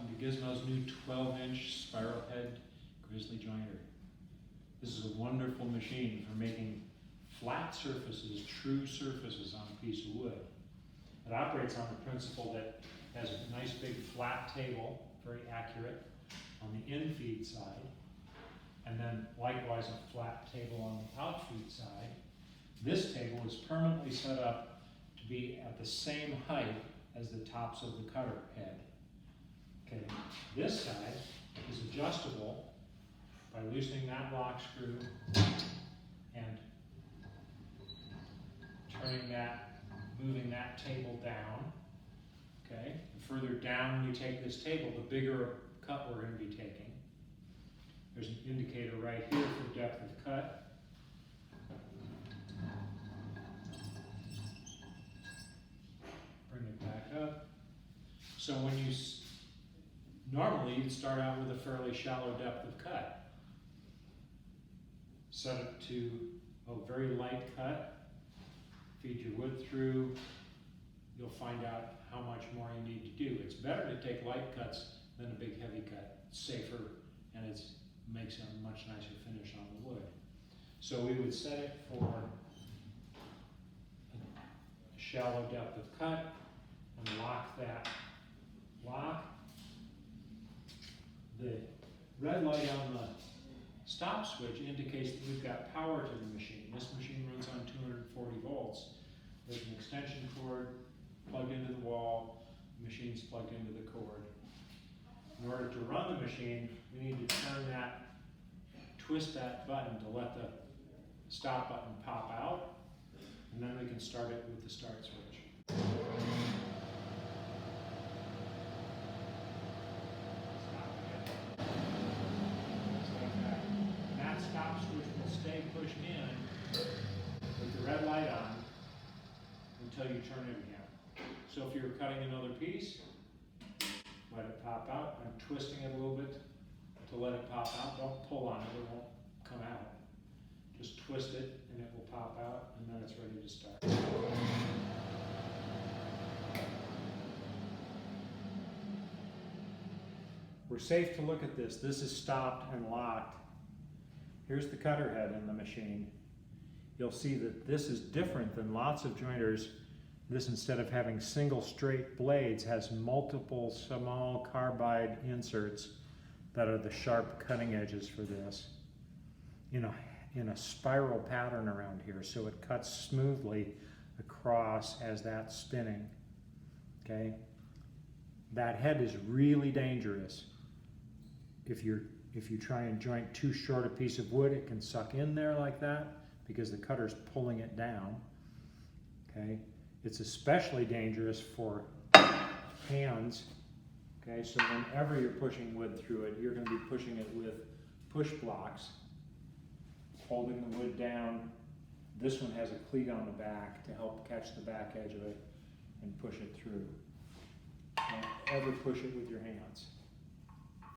Welcome to Gizmo's new 12-inch spiral head Grizzly jointer. This is a wonderful machine for making flat surfaces, true surfaces on a piece of wood. It operates on the principle that it has a nice big flat table, very accurate, on the in-feed side, and then likewise a flat table on the out-feed side. This table is permanently set up to be at the same height as the tops of the cutter head. Okay, this side is adjustable by loosening that lock screw and turning that, moving that table down. Okay, the further down we take this table, the bigger cut we're going to be taking. There's an indicator right here for depth of cut. Bring it back up. So when you normally you'd start out with a fairly shallow depth of cut. Set it to a very light cut. Feed your wood through. You'll find out how much more you need to do. It's better to take light cuts than a big heavy cut. It's safer and it makes a much nicer finish on the wood. So we would set it for a shallow depth of cut and lock that lock. The red light on the stop switch indicates that we've got power to the machine. This machine runs on 240 volts. There's an extension cord plugged into the wall. The machine's plugged into the cord. In order to run the machine, we need to turn that, twist that button to let the stop button pop out, and then we can start it with the start switch. That stop switch will stay pushed in with the red light on until you turn it again. So if you're cutting another piece, let it pop out. I'm twisting it a little bit to let it pop out. Don't pull on it, it won't come out. Just twist it and it will pop out, and then it's ready to start. We're safe to look at this. This is stopped and locked. Here's the cutter head in the machine. You'll see that this is different than lots of jointers. This, instead of having single straight blades, has multiple small carbide inserts that are the sharp cutting edges for this in a spiral pattern around here, so it cuts smoothly across as that's spinning. Okay, that head is really dangerous. If you try and joint too short a piece of wood, it can suck in there like that because the cutter's pulling it down. Okay, it's especially dangerous for hands. Okay, so whenever you're pushing wood through it, you're going to be pushing it with push blocks, holding the wood down. This one has a cleat on the back to help catch the back edge of it and push it through. Don't ever push it with your hands.